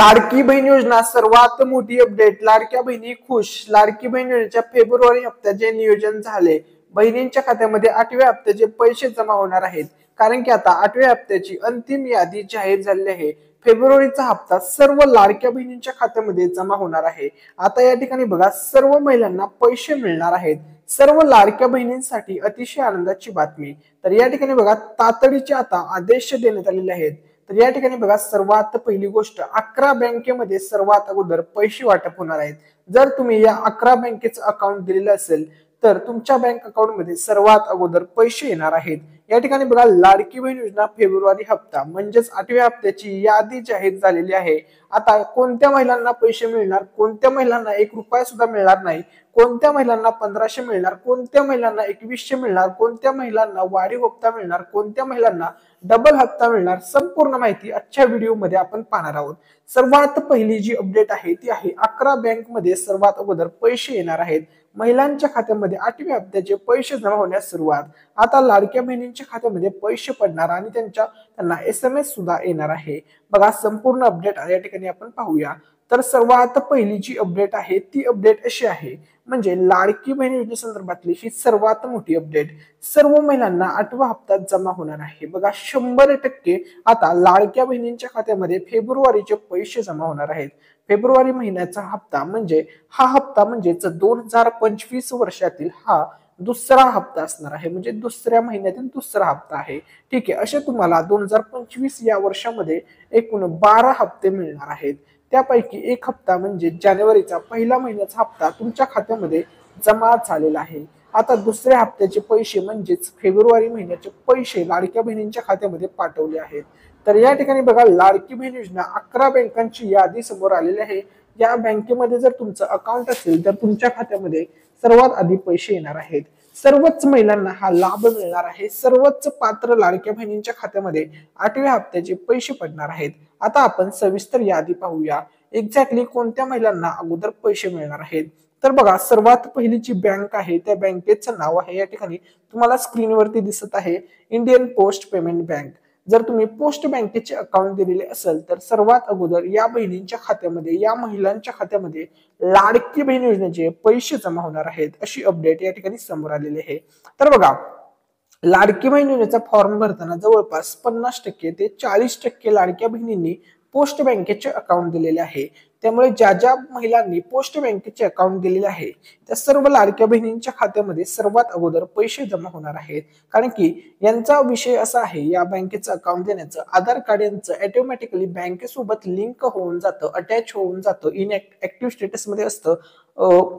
लाडकी बहीण योजना सर्वात मोठी अपडेट. लाडक्या बहिणी खुश. लाडकी बहीण योजनेच्या फेब्रुवारी हप्त्याचे नियोजन झाले. बहिणींच्या खात्यामध्ये 8व्या हप्त्याचे पैसे जमा होणार आहेत. कारण की आता 8व्या हप्त्याची अंतिम यादी जाहीर झाली आहे. फेब्रुवारीचा हप्ता सर्व लाडक्या बहिणींच्या खात्यामध्ये जमा होणार आहे. आता या ठिकाणी बघा, सर्व महिलांना पैसे मिळणार आहेत. सर्व लाडक्या बहिणींसाठी अतिशय आनंदाची बातमी. तर या ठिकाणी बघा, तातडीचे आता आदेश देण्यात आलेले आहेत. तर या ठिकाणी बघा, सर्वात पहिली गोष्ट, 11 बँकेमध्ये सर्वात अगोदर पैसे वाटप होणार आहेत. जर तुम्ही या 11 बँकेचं अकाउंट दिलेलं असेल तर तुमच्या बँक अकाउंटमध्ये सर्वात अगोदर पैसे येणार आहेत. या ठिकाणी बघा, लाडकी बहीण योजना फेब्रुवारी हप्ता म्हणजेच 8व्या हप्त्याची यादी जाहीर झालेली आहे. आता कोणत्या महिलांना पैसे मिळणार, कोणत्या महिलांना 1 रुपया सुद्धा मिळणार नाही, कोणत्या महिलांना 1500 मिळणार, कोणत्या महिलांना 2100 मिळणार, कोणत्या महिलांना वाढीव हप्ता मिळणार, कोणत्या महिलांना डबल हप्ता मिळणार, संपूर्ण माहिती आजच्या व्हिडिओमध्ये आपण पाहणार आहोत. सर्वात पहिली जी अपडेट आहे ती आहे 11 बँकमध्ये सर्वात अगोदर पैसे येणार आहेत. महिलांच्या खात्यामध्ये 8व्या हप्त्याचे पैसे जमा होण्यास सुरुवात. आता लाडक्या बहिणींच्या खात्यामध्ये पैसे पडणार आणि त्यांना SMS सुद्धा येणार आहे. बघा, संपूर्ण अपडेट या ठिकाणी आपण पाहूया. तर सर्वात पहिली जी अपडेट आहे ती अपडेट अशी आहे, म्हणजे लाडकी बहीण योजनेसंदर्भातली ही सर्वात मोठी अपडेट. सर्व महिलांना 8वा हप्ता जमा होणार आहे. बघा, 100% आता लाडक्या बहिणींच्या खात्यामध्ये फेब्रुवारीचे पैसे जमा होणार आहेत. फेब्रुवारी महिन्याचा हप्ता म्हणजे हा हप्ता म्हणजेच 2025 वर्षातील हा दुसरा हप्ता असणार आहे. म्हणजे दुसऱ्या महिन्यातील दुसरा हप्ता आहे. ठीक आहे, असे तुम्हाला 2025 या वर्षामध्ये एकूण 12 हप्ते मिळणार आहेत. त्यापैकी एक हप्ता म्हणजे जानेवारीचा पहिला महिन्याचा हप्ता तुमच्या खात्यामध्ये जमा झालेला आहे. आता दुसऱ्या हप्त्याचे पैसे म्हणजेच फेब्रुवारी महिन्याचे पैसे लाडक्या बहिणींच्या खात्यामध्ये पाठवले आहेत. तर या ठिकाणी बघा, लाडकी बहीण योजना 11 बँकांची यादी समोर आलेली आहे. या बँकेमध्ये जर तुमचं अकाउंट असेल तर तुमच्या खात्यामध्ये सर्वात आधी पैसे येणार आहेत. सर्वच महिलांना हा लाभ मिळणार आहे. सर्वच पात्र लाडक्या बहिणींच्या खात्यामध्ये 8व्या हप्त्याचे पैसे पडणार आहेत. आता आपण सविस्तर यादी पाहूया. एक्झॅक्टली कोणत्या महिलांना अगोदर पैसे मिळणार आहेत. तर बघा, सर्वात पहिली जी बँक आहे त्या बँकेचं नाव आहे, या ठिकाणी तुम्हाला स्क्रीनवरती दिसत आहे, इंडियन पोस्ट पेमेंट बँक. जर तुम्ही पोस्ट बँकेचे अकाउंट दिलेले असेल तर सर्वात अगोदर या बहिणींच्या खात्यामध्ये, या महिलांच्या खात्यामध्ये लाडकी बहीण योजनेचे पैसे जमा होणार आहेत, अशी अपडेट या ठिकाणी समोर आलेली आहे. तर बघा, लाडकी बहीण योजनेचा फॉर्म भरताना जवळपास 50% ते 40% लाडक्या बहिणींनी पोस्ट बँकेचे अकाउंट दिलेले आहे. त्यामुळे ज्या ज्या महिलांनी पोस्ट बँकेचे अकाउंट दिलेले आहे त्या सर्व लाडक्या बहिणींच्या खात्यामध्ये सर्वात अगोदर पैसे जमा होणार आहेत. कारण की यांचा विषय असा आहे, या बँकेचं अकाउंट देण्याचं आधार कार्ड यांचं ऑटोमॅटिकली बँकेसोबत लिंक होऊन जातं, अटॅच होऊन जातं, ऍक्टिव्ह स्टेटस मध्ये असतं.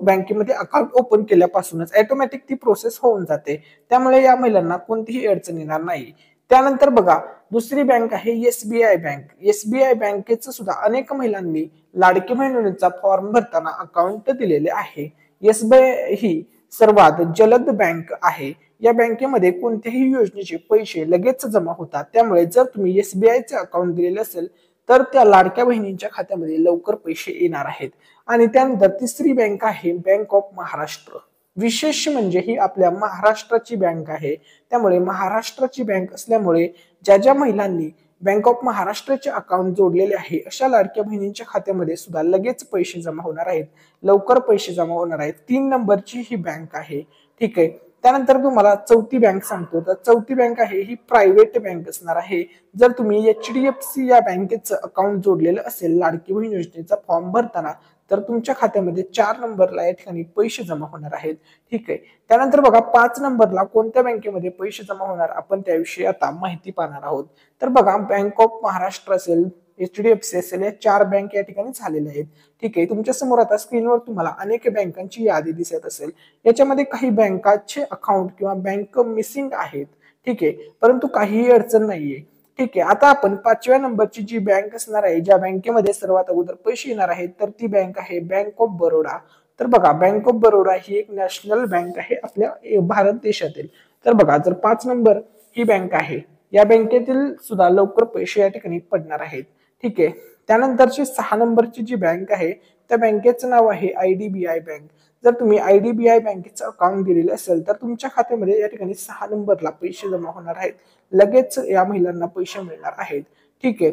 बँकेमध्ये अकाउंट ओपन केल्यापासूनच ऑटोमॅटिक ती प्रोसेस होऊन जाते. त्यामुळे या महिलांना कोणतीही अडचण येणार नाही. त्यानंतर बघा, दुसरी बँक आहे SBI बँक. SBI बँकेचं सुद्धा अनेक महिलांनी लाडकी बहीण योजनेचा फॉर्म भरताना अकाउंट दिलेले आहे. SBI ही सर्वात जलद बँक आहे. या बँकेमध्ये कोणत्याही योजनेचे पैसे लगेच जमा होतात. त्यामुळे जर तुम्ही SBIचे अकाउंट दिलेले असेल तर त्या लाडक्या बहिणींच्या खात्यामध्ये लवकर पैसे येणार आहेत. आणि त्यानंतर तिसरी बँक आहे बँक ऑफ महाराष्ट्र. विशेष म्हणजे ही आपल्या महाराष्ट्राची बँक आहे. त्यामुळे महाराष्ट्राची बँक असल्यामुळे ज्या ज्या महिलांनी बँक ऑफ महाराष्ट्राचे अकाउंट जोडलेले आहे अशा लाडक्या बहिणींच्या खात्यामध्ये सुद्धा लगेच पैसे जमा होणार आहेत, लवकर पैसे जमा होणार आहेत. 3 नंबरची ही बँक आहे. ठीक आहे, त्यानंतर तुम्हाला चौथी बँक सांगतो. तर चौथी बँक आहे ही प्रायव्हेट बँक असणार आहे. जर तुम्ही HDFC या बँकेचं अकाउंट जोडलेलं असेल लाडकी बहीण योजनेचा फॉर्म भरताना तर तुमच्या खात्यामध्ये 4 नंबरला या ठिकाणी पैसे जमा होणार आहेत. ठीक आहे, त्यानंतर बघा, 5 नंबरला कोणत्या बँकेमध्ये पैसे जमा होणार आपण त्याविषयी आता माहिती पाहणार आहोत. तर बघा, बँक ऑफ महाराष्ट्र असेल, HDFC असेल, या 4 बँक या ठिकाणी झालेल्या आहेत. ठीक आहे, तुमच्या समोर आता स्क्रीनवर तुम्हाला अनेक बँकांची यादी दिसत असेल. याच्यामध्ये काही बँकाचे अकाउंट किंवा बँक मिसिंग आहेत. ठीक आहे, परंतु काहीही अडचण नाहीये. ठीक आहे, आता आपण 5व्या नंबरची जी बँक असणार आहे, ज्या बँकेमध्ये सर्वात अगोदर पैसे येणार आहेत, तर ती बँक आहे बँक ऑफ बरोडा. तर बघा, बँक ऑफ बरोडा ही एक नॅशनल बँक आहे आपल्या भारत देशातील. तर बघा, जर 5 नंबर ही बँक आहे, या बँकेतील सुद्धा लवकर पैसे या ठिकाणी पडणार आहेत. ठीक आहे, त्यानंतरची 6 नंबरची जी बँक आहे त्या बँकेचं नाव आहे IDBI बँक. जर तुम्ही IDBI बँकेचं अकाउंट दिलेलं असेल तर तुमच्या खात्यामध्ये या ठिकाणी 6 नंबरला पैसे जमा होणार आहेत. लगेच या महिलांना पैसे मिळणार आहेत. ठीक आहे,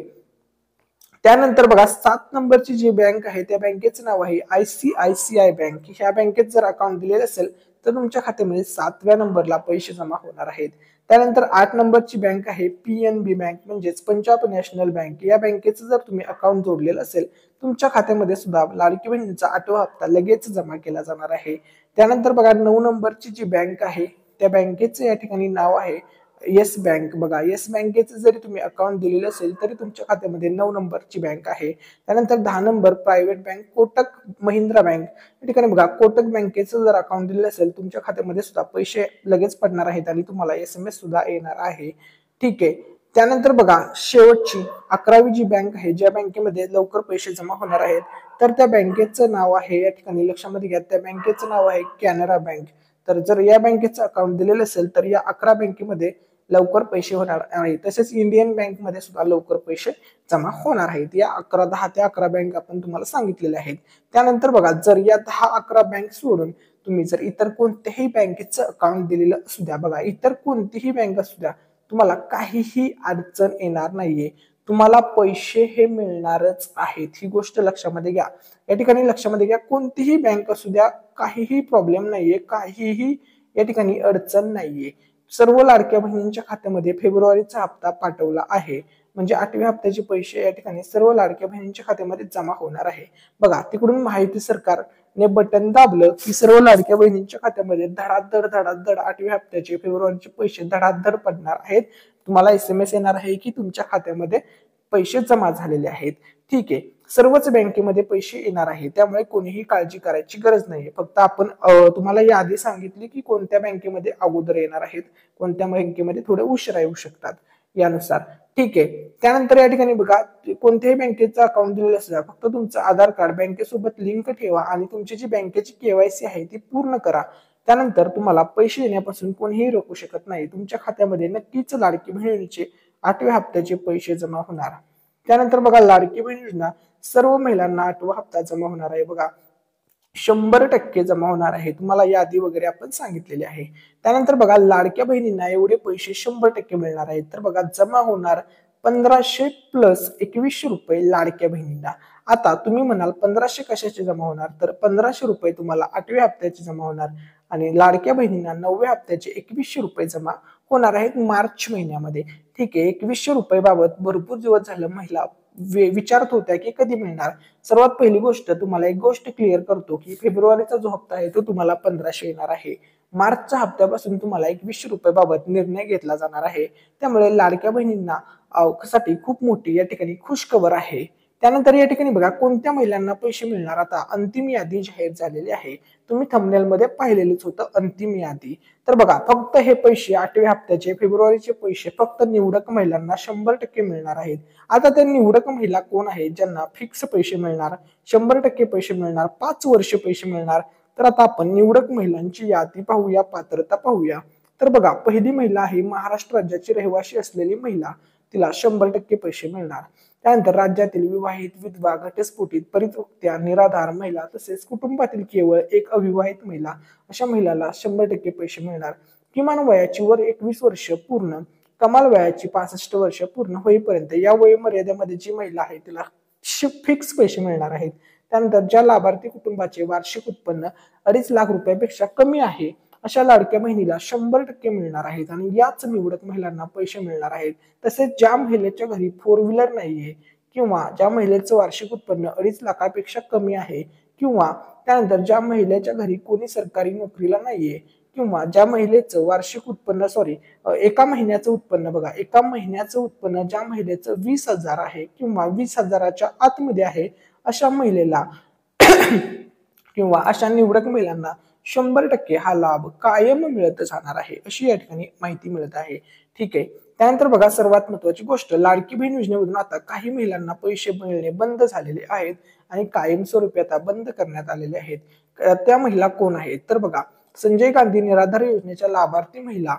त्यानंतर बघा 7 नंबरची जी बँक आहे त्या बँकेचं नाव आहे ICICI बँक. ह्या बँकेत जर अकाउंट दिलेलं असेल तर तुमच्या खात्यामध्ये 7व्या नंबरला पैसे जमा होणार आहेत. त्यानंतर 8 नंबरची बँक आहे PNB बँक म्हणजेच पंजाब नॅशनल बँक. या बँकेचं जर तुम्ही अकाउंट जोडलेलं असेल तुमच्या खात्यामध्ये सुद्धा लाडकी बहिणीचा 8वा हप्ता लगेच जमा केला जाणार आहे. त्यानंतर बघा 9 नंबरची जी बँक आहे त्या बँकेचं या ठिकाणी नाव आहे येस बँक. बघा येस बँकेचं जरी तुम्ही अकाउंट दिलेलं असेल तरी तुमच्या खात्यामध्ये 9 नंबरची बँक आहे. त्यानंतर 10 number private bank Kotak Mahindra bank. या ठिकाणी बघा कोटक बँकेचं जर अकाउंट दिलेलं असेल तुमच्या खात्यामध्ये सुद्धा पैसे लगेच पडणार आहेत आणि तुम्हाला SMS सुद्धा येणार आहे. ठीक आहे. त्यानंतर बघा शेवटची 11वी जी बँक आहे ज्या बँकेमध्ये लवकर पैसे जमा होणार आहेत तर त्या बँकेचं नाव आहे, या ठिकाणी लक्षामध्ये घ्या, त्या बँकेचं नाव आहे कॅनरा बँक. तर जर या बँकेचं अकाउंट दिलेलं असेल तर या 11 बँकेमध्ये लवकर पैसे होणार आहेत. तसेच इंडियन बँक मध्ये सुद्धा लवकर पैसे जमा होणार आहेत. या 10 ते 11 बँक आपण तुम्हाला सांगितलेले आहेत. त्यानंतर बघा जर या 10-11 बँक सोडून तुम्ही जर इतर कोणत्याही बँकेचं अकाउंट दिलेलं असू द्या, बघा इतर कोणतीही बँक असू द्या, तुम्हाला काहीही अडचण येणार नाहीये. तुम्हाला पैसे हे मिळणारच आहेत, ही गोष्ट लक्षामध्ये घ्या. या ठिकाणी लक्षामध्ये घ्या, कोणतीही बँक असू द्या, काहीही प्रॉब्लेम नाहीये, काहीही या ठिकाणी अडचण नाहीये. सर्व लाडक्या बहिणींच्या खात्यामध्ये फेब्रुवारीचा हप्ता पाठवला आहे. म्हणजे 8व्या हप्त्याचे पैसे या ठिकाणी सर्व लाडक्या बहिणींच्या खात्यामध्ये जमा होणार आहे. बघा तिकडून माहिती सरकारने बटन दाबलं की सर्व लाडक्या बहिणींच्या खात्यामध्ये धडाधड 8व्या हप्त्याचे फेब्रुवारीचे पैसे धडाधड पडणार आहेत. तुम्हाला SMS येणार आहे की तुमच्या खात्यामध्ये पैसे जमा झालेले आहेत. ठीक आहे. सर्वच बँकेमध्ये पैसे येणार आहेत, त्यामुळे कोणीही काळजी करायची गरज नाहीये. फक्त आपण तुम्हाला यादी सांगितली की कोणत्या बँकेमध्ये अगोदर येणार आहेत, कोणत्या बँकेमध्ये थोडे उशिरा येऊ शकतात यानुसार. ठीक आहे. त्यानंतर या ठिकाणी बघा कोणत्याही बँकेचं अकाउंट दिलेलं असेल फक्त तुमचं आधार कार्ड बँकेसोबत लिंक ठेवा आणि तुमची जी बँकेची KYC आहे ती पूर्ण करा. त्यानंतर तुम्हाला पैसे देण्यापासून कोणीही रोखू शकत नाही. तुमच्या खात्यामध्ये नक्कीच लाडकी बहिणीचे 8व्या हप्त्याचे पैसे जमा होणार. त्यानंतर बघा लाडकी बहीण योजना सर्व महिलांना 8वा हप्ता जमा होणार आहे. बघा 100% जमा होणार आहे. तुम्हाला यादी वगैरे आपण सांगितलेली आहे. त्यानंतर बघा लाडक्या बहिणींना एवढे पैसे 100% मिळणार आहेत. तर बघा जमा होणार 1500 प्लस 2100 रुपये लाडक्या बहिणींना. आता तुम्ही म्हणाल 1500 कशाचे जमा होणार, तर 1500 रुपये तुम्हाला 8व्या हप्त्याचे जमा होणार आणि लाडक्या बहिणींना 9व्या हप्त्याचे 2100 रुपये जमा होणार आहेत मार्च महिन्यामध्ये. ठीक आहे. 2100 रुपये बाबत भरपूर दिवस झालं महिला विचारत होत्या की कधी मिळणार. सर्वात पहिली गोष्ट तुम्हाला एक गोष्ट क्लिअर करतो की फेब्रुवारीचा जो हप्ता आहे तो तुम्हाला 1500 येणार आहे. मार्चच्या हप्त्यापासून तुम्हाला 2100 रुपये बाबत निर्णय घेतला जाणार आहे. त्यामुळे लाडक्या बहिणींना साठी खूप मोठी या ठिकाणी खुशखबर आहे. त्यानंतर या ठिकाणी बघा कोणत्या महिलांना पैसे मिळणार, आता अंतिम यादी जाहीर झालेली आहे. तुम्ही थंबनेल मध्ये पाहिलेलेच होतं अंतिम यादी. तर बघा फक्त हे पैसे 8व्या हप्त्याचे फेब्रुवारीचे पैसे फक्त निवडक महिलांना 100% मिळणार आहेत. आता त्या निवडक महिला कोण आहेत ज्यांना फिक्स पैसे मिळणार, 100% पैसे मिळणार, 5 वर्ष पैसे मिळणार. तर आता आपण निवडक महिलांची यादी पाहूया, पात्रता पाहूया. तर बघा पहिली महिला आहे महाराष्ट्र राज्याची रहिवासी असलेली महिला, तिला 100% पैसे मिळणार. त्यानंतर राज्यातील विवाहित, विधवा, घटस्फोटित, परित्यक्त्या, निराधार महिला तसेच कुटुंबातील केवळ एक अविवाहित महिला अशा महिलाला 100% पैसे मिळणार. किमान वयाची वर 21 वर्ष पूर्ण, कमाल वयाची 65 वर्ष पूर्ण होईपर्यंत या वयोमर्यादेमध्ये जी महिला आहे तिला फिक्स पैसे मिळणार आहेत. त्यानंतर ज्या लाभार्थी कुटुंबाचे वार्षिक उत्पन्न 2.5 लाख रुपयापेक्षा कमी आहे अशा लाडक्या बहिणीला 100% मिळणार आहेत आणि याच निवडक महिलांना पैसे मिळणार आहेत. तसेच ज्या महिलेच्या घरी 4 व्हीलर नाहीये किंवा ज्या महिलेचं वार्षिक उत्पन्न 2.5 लाखापेक्षा कमी आहे किंवा त्यानंतर ज्या महिलेच्या घरी कोणी सरकारी नोकरीला नाहीये किंवा ज्या महिलेचं वार्षिक उत्पन्न एका महिन्याचं उत्पन्न, बघा एका महिन्याचं उत्पन्न ज्या महिलेचं 20,000 आहे किंवा 20,000च्या आतमध्ये आहे अशा महिलेला किंवा अशा निवडक महिलांना 100% हा लाभ कायम मिळत जाणार आहे अशी या ठिकाणी माहिती मिळत आहे. ठीक आहे. त्यानंतर बघा सर्वात महत्वाची गोष्ट, लाडकी बहीण योजनेमधून आता काही महिलांना पैसे मिळणे बंद झालेले आहेत आणि कायमस्वरूपी आता बंद करण्यात आलेले आहेत. त्या महिला कोण आहेत, तर बघा संजय गांधी निराधार योजनेच्या लाभार्थी महिला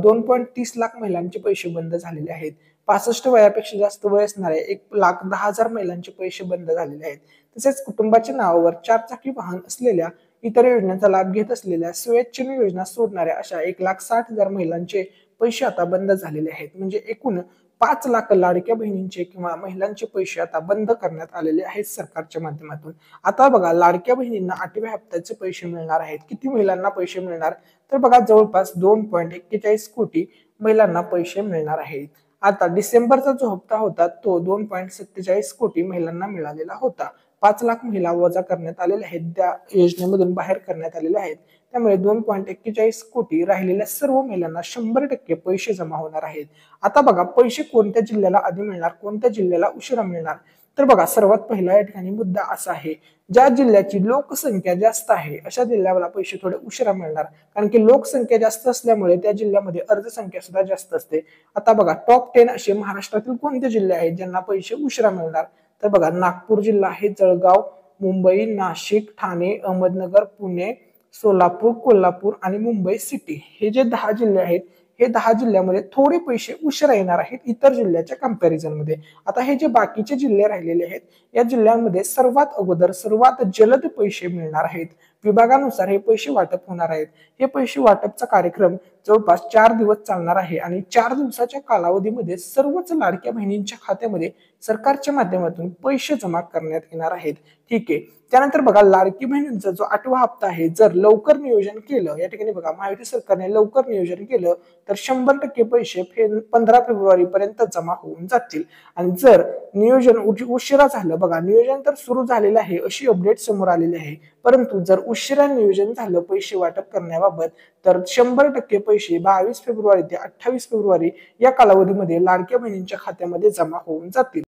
2.30 लाख महिलांचे पैसे बंद झालेले आहेत. 65 वयापेक्षा जास्त वय असणाऱ्या 1,10,000 महिलांचे पैसे बंद झालेले आहेत. तसेच कुटुंबाच्या नावावर 4 चाकी वाहन असलेल्या इतर योजनांचा लाभ घेत असलेल्या स्वेच्छेने योजना सोडणाऱ्या अशा 1,60,000 महिलांचे पैसे आता बंद झालेले आहेत. म्हणजे एकूण 5 लाख लाडक्या बहिणींचे किंवा महिलांचे पैसे आता बंद करण्यात आलेले आहेत सरकारच्या माध्यमातून। आता बघा लाडक्या बहिणींना 8व्या हप्त्याचे पैसे मिळणार आहेत। किती महिलांना पैसे मिळणार तर बघा जवळपास 2.41 कोटी महिलांना पैसे मिळणार आहेत। आता डिसेंबरचा जो हप्ता होता तो 2.47 कोटी महिलांना मिळालेला होता। 5 लाख महिला वजा करण्यात आलेल्या आहेत, त्या योजनेमधून बाहेर करण्यात आलेल्या आहेत। त्यामुळे 2.41 कोटी राहिलेल्या सर्व महिलांना 100% पैसे जमा होणार आहेत। आता बघा पैसे कोणत्या जिल्ह्याला आधी मिळणार, कोणत्या जिल्ह्याला उशिरा मिळणार तर बघा सर्वात पहिला या ठिकाणी मुद्दा असा आहे, ज्या जिल्ह्याची लोकसंख्या जास्त आहे अशा जिल्ह्याला पैसे थोडे उशिरा मिळणार, कारण की लोकसंख्या जास्त असल्यामुळे त्या जिल्ह्यामध्ये अर्जसंख्या सुद्धा जास्त असते। आता बघा टॉप 10 असे महाराष्ट्रातील कोणते जिल्हे आहेत ज्यांना पैसे उशिरा मिळणार तर बघा नागपूर जिल्हा आहे, जळगाव, मुंबई, नाशिक, ठाणे, अहमदनगर, पुणे, सोलापूर, कोल्हापूर आणि मुंबई सिटी हे जे 10 जिल्हे आहेत, हे 10 जिल्ह्यामध्ये थोडे पैसे उशिरा येणार आहेत इतर जिल्ह्याच्या कंपॅरिझन मध्ये। आता हे जे बाकीचे जिल्हे राहिलेले आहेत या जिल्ह्यांमध्ये सर्वात अगोदर सर्वात जलद पैसे मिळणार आहेत। विभागानुसार हे पैसे वाटप होणार आहेत। हे पैसे वाटपचा कार्यक्रम जवळपास 4 दिवस चालणार आहे आणि 4 दिवसाच्या कालावधीमध्ये सर्वच लाडक्या बहिणींच्या खात्यामध्ये सरकारच्या माध्यमातून पैसे जमा करण्यात येणार आहेत। ठीक आहे, त्यानंतर बघा लाडकी बहिणींचा जो 8वा हप्ता आहे जर लवकर नियोजन केलं, या ठिकाणी बघा महायुती सरकारने लवकर नियोजन केलं तर 100% पैसे 15 फेब्रुवारी पर्यंत जमा होऊन जातील। आणि जर नियोजन उशिरा झालं, बघा नियोजन तर सुरू झालेलं आहे अशी अपडेट समोर आलेली आहे, परंतु जर उशिरा नियोजन झालं पैसे वाटप करण्याबाबत तर 100% पैसे 22 फेब्रुवारी ते 28 फेब्रुवारी या कालावधीमध्ये लाडक्या बहिणींच्या खात्यामध्ये जमा होऊन जातील।